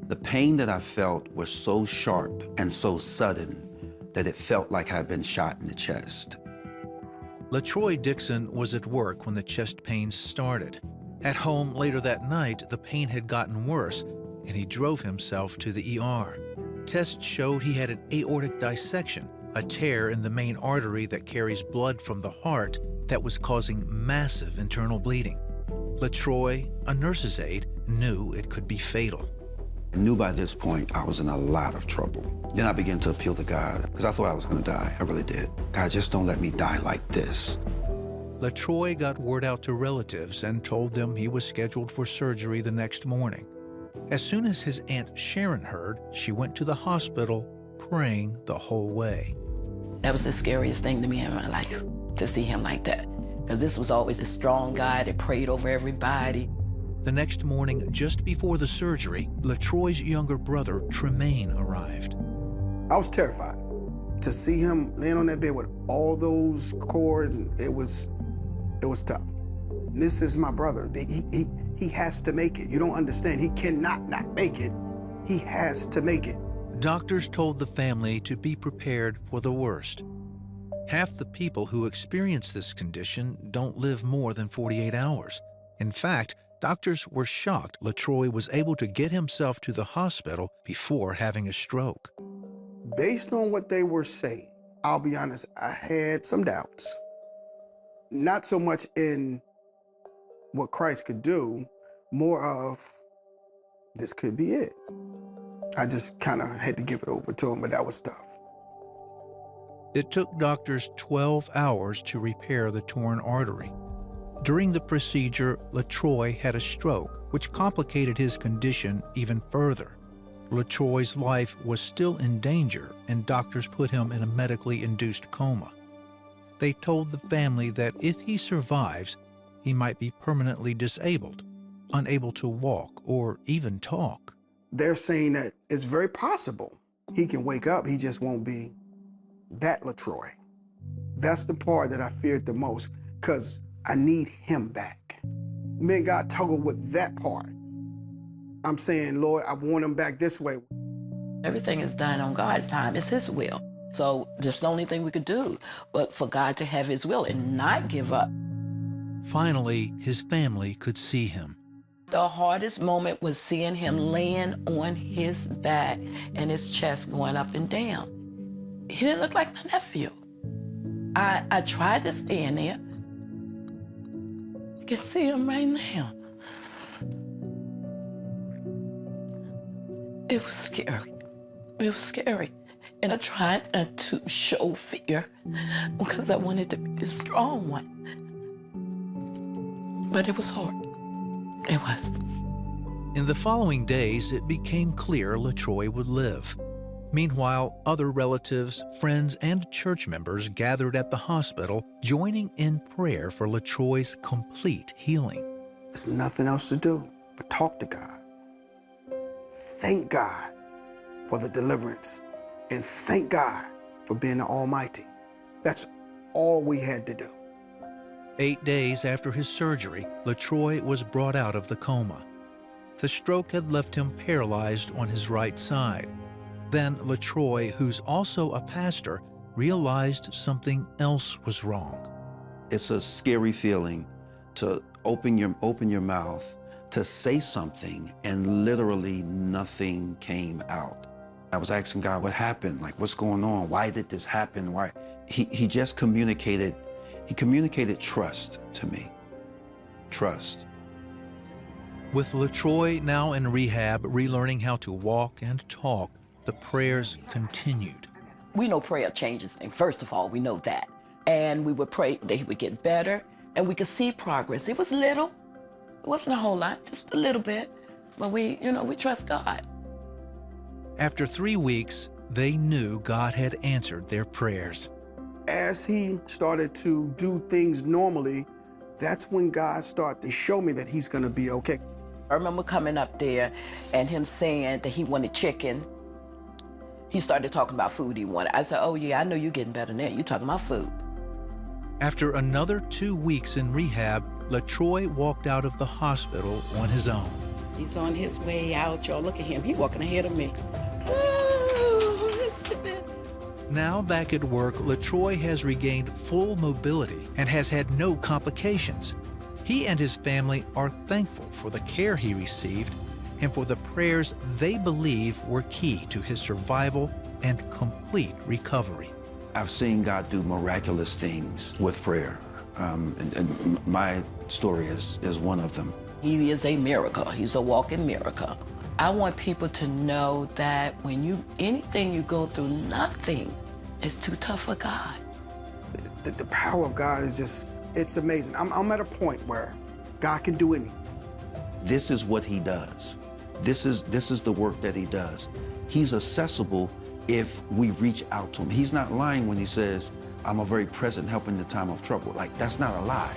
The pain that I felt was so sharp and so sudden that it felt like I'd been shot in the chest. LaTroy Dixon was at work when the chest pains started. At home later that night, the pain had gotten worse, and he drove himself to the ER. Tests showed he had an aortic dissection, a tear in the main artery that carries blood from the heart that was causing massive internal bleeding. LaTroy, a nurse's aide, knew it could be fatal. I knew by this point I was in a lot of trouble. Then I began to appeal to God, because I thought I was going to die. I really did. God, just don't let me die like this. LaTroy got word out to relatives and told them he was scheduled for surgery the next morning. As soon as his Aunt Sharon heard, she went to the hospital, praying the whole way. That was the scariest thing to me in my life, to see him like that. Because this was always a strong guy that prayed over everybody. The next morning, just before the surgery, LaTroy's younger brother, Tremaine, arrived. I was terrified to see him laying on that bed with all those cords. And it was tough. This is my brother. He has to make it. You don't understand. He cannot not make it. He has to make it. Doctors told the family to be prepared for the worst. Half the people who experience this condition don't live more than 48 hours. In fact, doctors were shocked LaTroy was able to get himself to the hospital before having a stroke. Based on what they were saying, I'll be honest, I had some doubts. Not so much in what Christ could do, more of this could be it. I just kind of had to give it over to him, but that was tough. It took doctors 12 hours to repair the torn artery. During the procedure, LaTroy had a stroke, which complicated his condition even further. LaTroy's life was still in danger, and doctors put him in a medically induced coma. They told the family that if he survives, he might be permanently disabled, unable to walk or even talk. They're saying that it's very possible he can wake up, he just won't be that LaTroy. That's the part that I feared the most, because I need him back. Me and God toggle with that part. I'm saying, Lord, I want him back this way. Everything is done on God's time. It's his will. So that's the only thing we could do, but for God to have his will and not give up. Finally, his family could see him. The hardest moment was seeing him laying on his back and his chest going up and down. He didn't look like my nephew. I tried to stand there. You can see him right now. It was scary. It was scary. And I tried not to show fear because I wanted to be the strong one. But it was hard. It was. In the following days, it became clear LaTroy would live. Meanwhile, other relatives, friends, and church members gathered at the hospital, joining in prayer for LaTroy's complete healing. There's nothing else to do but talk to God. Thank God for the deliverance, and thank God for being the Almighty. That's all we had to do. 8 days after his surgery, LaTroy was brought out of the coma. The stroke had left him paralyzed on his right side. Then LaTroy, who's also a pastor, realized something else was wrong. It's a scary feeling to open your mouth to say something and literally nothing came out. I was asking God, what happened? Like, what's going on? Why did this happen? Why? He just communicated, trust to me. Trust. With LaTroy now in rehab, relearning how to walk and talk, the prayers continued. We know prayer changes things. First of all, we know that. And we would pray that he would get better, and we could see progress. It was little. It wasn't a whole lot, just a little bit. But we trust God. After 3 weeks, they knew God had answered their prayers. As he started to do things normally, that's when God started to show me that he's gonna be okay. I remember coming up there and him saying that he wanted chicken. He started talking about food he wanted. I said, oh yeah, I know you're getting better now. You're talking about food. After another 2 weeks in rehab, LaTroy walked out of the hospital on his own. He's on his way out, y'all. Look at him. He's walking ahead of me. Oh, listen. Now back at work, LaTroy has regained full mobility and has had no complications. He and his family are thankful for the care he received and for the prayers they believe were key to his survival and complete recovery. I've seen God do miraculous things with prayer, and my story is one of them. He is a miracle. He's a walking miracle. I want people to know that when anything you go through, nothing is too tough for God. The power of God is just, it's amazing. I'm at a point where God can do anything. This is what he does. This is the work that he does. He's accessible if we reach out to him. He's not lying when he says, I'm a very present help in the time of trouble. Like, that's not a lie.